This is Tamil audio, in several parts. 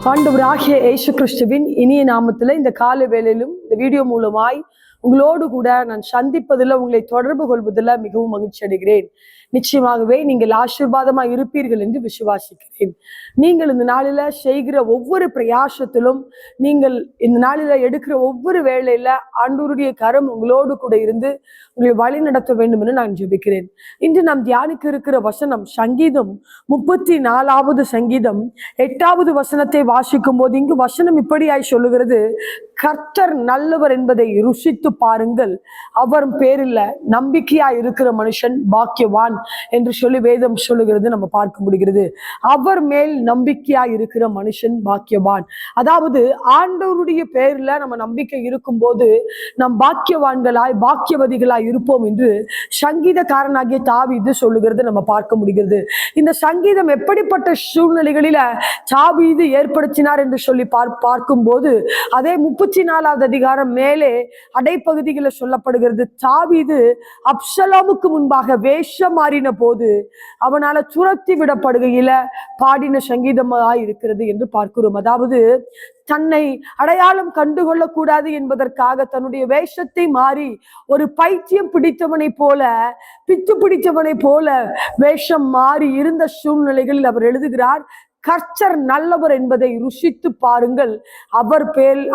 ஆண்டவராகிய இயேசு கிறிஸ்துவின் இனிய நாமத்துல இந்த கால வேளையிலும் இந்த வீடியோ மூலமாய் உங்களோடு கூட நான் சந்திப்பதில் உங்களை தொடர்பு கொள்வதில் மிகவும் மகிழ்ச்சி அடைகிறேன். நிச்சயமாகவே நீங்கள் ஆசீர்வாதமாக இருப்பீர்கள் என்று விசுவாசிக்கிறேன். நீங்கள் இந்த நாளில செய்கிற ஒவ்வொரு பிரயாசத்திலும், நீங்கள் இந்த நாளில எடுக்கிற ஒவ்வொரு வேளையில ஆண்டவருடைய கரம் உங்களோடு கூட இருந்து உங்களை வழி நடத்த வேண்டும் என்று நான் ஜெபிக்கிறேன். இன்று நாம் தியானிக்க இருக்கிற வசனம் சங்கீதம் 34வது சங்கீதம் 8வது வசனத்தை வாசிக்கும் போது இங்கு வசனம் இப்படியாய் சொல்லுகிறது: கர்த்தர் நல்லவர் என்பதை ருசித்து பாருங்கள், அவர் பேரில் நம்பிக்கையாய் இருக்கிற மனுஷன் பாக்கியவான் என்று சொல்லி வேதம் சொல்லுகிறது நம்ம பார்க்க முடிகிறது. அவர் மேல் நம்பிக்கையாய் இருக்கிற மனுஷன் பாக்கியவான். அதாவது ஆண்டவருடைய பேர்ல நம்ம நம்பிக்கை இருக்கும் போது நம் பாக்கியவான்களாய் பாக்கியவதிகளாய் இருப்போம் என்று சங்கீதக்காரனாகிய தாவீது சொல்லுகிறது நம்ம பார்க்க முடிகிறது. இந்த சங்கீதம் எப்படிப்பட்ட சூழ்நிலைகளில தாவீது ஏற்படுத்தினார் என்று சொல்லி பார்க்கும் போது அதே 34வது அதிகாரம் மேலே அடைப்பகுதிகளில் சொல்லப்படுகிறது. தாவீது அப்சலோமுக்கு முன்பாக வேஷம் மாறின போது அவனால துரத்தி விடப்படுகையில பாடின சங்கீதமாய் இருக்கிறது என்று பார்க்கிறோம். அதாவது தன்னை அடையாளம் கண்டுகொள்ள கூடாது என்பதற்காக தன்னுடைய வேஷத்தை மாறி ஒரு பைத்தியம் பிடித்தவனை போல, பித்து பிடித்தவனை போல வேஷம் மாறி இருந்த சூழ்நிலைகளில் அவர் எழுதுகிறார்: கர்த்தர் நல்லவர் என்பதை ருசித்து பாருங்கள்,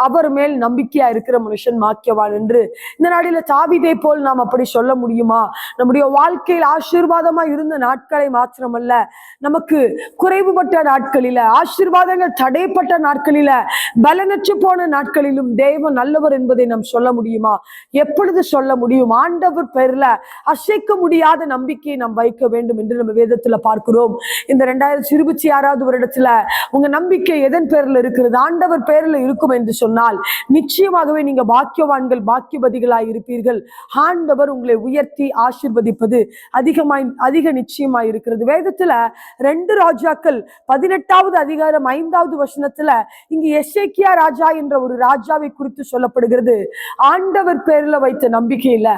அவர் மேல் நம்பிக்கையா இருக்கிற மனுஷன் பாக்கியவான் என்று. இந்த நாளில தாவீதை போல் நாம் அப்படி சொல்ல முடியுமா? நம்முடைய வாழ்க்கையில் ஆசீர்வாதமா இருந்த நாட்களை மாத்திரமல்ல, நமக்கு குறைவுபட்ட நாட்களில, ஆசீர்வாதங்கள் தடைப்பட்ட நாட்களில, பலனற்று போன நாட்களிலும் தேவன் நல்லவர் என்பதை நாம் சொல்ல முடியுமா? எப்பொழுது சொல்ல முடியும்? ஆண்டவர் பேர்ல அசைக்க முடியாத நம்பிக்கையை நாம் வைக்க வேண்டும் என்று நம்ம வேதத்துல பார்க்கிறோம். இந்த 2026வது வருடத்துல உங்க நம்பிக்கை எதன் பேர்ல இருக்கிறது? ஆண்டவர் பேர்ல இருக்கும் என்று சொன்னால் நிச்சயமாகவே நீங்க பாக்கியவான்கள் பாக்கியவதிகளாய் இருப்பீர்கள். ஆண்டவர் உங்களை உயர்த்தி ஆசீர்வதிப்பது அதிக நிச்சயமாய் இருக்கிறது. வேதத்துல 2 ராஜாக்கள் 18வது அதிகாரம் 5வது வசனத்துல இங்கு எசேக்கியா ராஜா என்ற ஒரு ராஜாவை குறித்து சொல்லப்படுகிறது. ஆண்டவர் பேர்ல வைத்த நம்பிக்கையில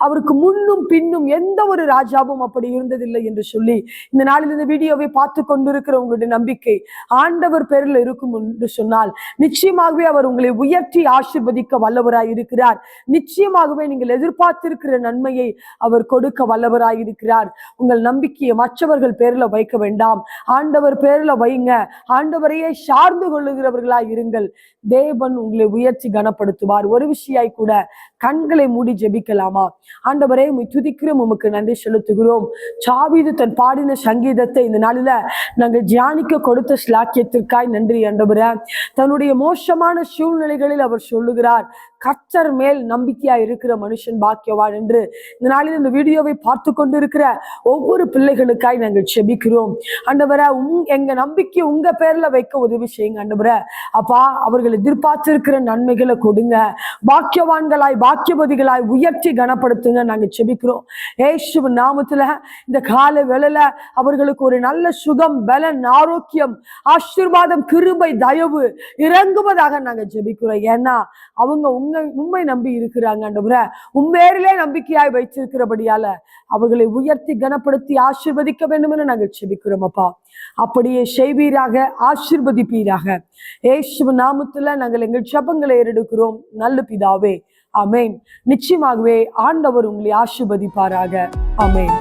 அவருக்கு முன்னும் பின்னும் எந்த ஒரு ராஜாவும் அப்படி இருந்ததில்லை என்று சொல்லி இந்த நாளில் இந்த வீடியோவை பார்த்து கொண்டிருக்கிற உங்களுடைய நம்பிக்கை ஆண்டவர் பேரில் இருக்கும் என்று சொன்னால் நிச்சயமாகவே அவர் உங்களை உயர்த்தி ஆசீர்வதிக்க வல்லவராய் இருக்கிறார். நிச்சயமாகவே நீங்கள் எதிர்பார்த்திருக்கிற நன்மையை அவர் கொடுக்க வல்லவராய் இருக்கிறார். உங்கள் நம்பிக்கையை மற்றவர்கள் பேர்ல வைக்க வேண்டாம், ஆண்டவர் பேர்ல வைங்க. ஆண்டவரையே சார்ந்து கொள்ளுகிறவர்களாய் இருங்கள். தேவன் உங்களை உயர்த்தி கனப்படுத்துவார். ஒரு விஷயாய் கூட கண்களை மூடி ஜெபிக்கலாமா? ஆண்டவரே, உம்மை துதிக்கிறோம், உமக்கு நன்றி செலுத்துகிறோம். தாவீது தன் பாடின சங்கீதத்தை இந்த நாளில நாங்கள் தியானிக்க கொடுத்த ஸ்லாக்கியத்திற்காய் நன்றி ஆண்டவரே. தன்னுடைய மோசமான சூழ்நிலைகளில் அவர் சொல்லுகிறார், கர்த்தர் மேல் நம்பிக்கையா இருக்கிற மனுஷன் பாக்கியவான் என்று. இந்த நாளில் இந்த வீடியோவை பார்த்து கொண்டிருக்கிற ஒவ்வொரு பிள்ளைகளுக்காய் நாங்கள் செபிக்கிறோம். ஆண்டவரே, எங்க நம்பிக்கை உங்க பேர்ல வைக்க உதவி செய்யுங்க ஆண்டவரே. அப்பா, அவர்கள் எதிர்பார்த்திருக்கிற நன்மைகளை கொடுங்க. பாக்கியவான்களாய் பாக்கியவதிகளாய் உயர்த்தி கனப்படுத்துங்க நாங்க செபிக்கிறோம். இயேசுவின் நாமத்துல இந்த கால வேளையில அவர்களுக்கு ஒரு நல்ல சுகம், பலன், ஆரோக்கியம், ஆசீர்வாதம், கிருபை, தயவு இறங்குவதாக நாங்க ஜெபிக்கிறோம். ஏன்னா அவங்க உண்மை நம்பி இருக்கிறாங்க ஆண்டவரே. உண்மையிலே நம்பிக்கையாய் வைத்திருக்கிறபடியால அவர்களை உயர்த்தி கனப்படுத்தி ஆசீர்வதிக்க வேண்டும் என்று நாங்கள் ஜெபிக்கிறோம். அப்பா, அப்படியே செய்வீராக, ஆசீர்வதிப்பீராக. இயேசுவின் நாமத்துல நாங்கள் எங்கள் ஜெபங்களை ஏறெடுக்கிறோம் நல்ல பிதாவே, ஆமென். நிச்சயமாகவே ஆண்டவர் உங்களை ஆசீர்வதிப்பாராக. ஆமென்.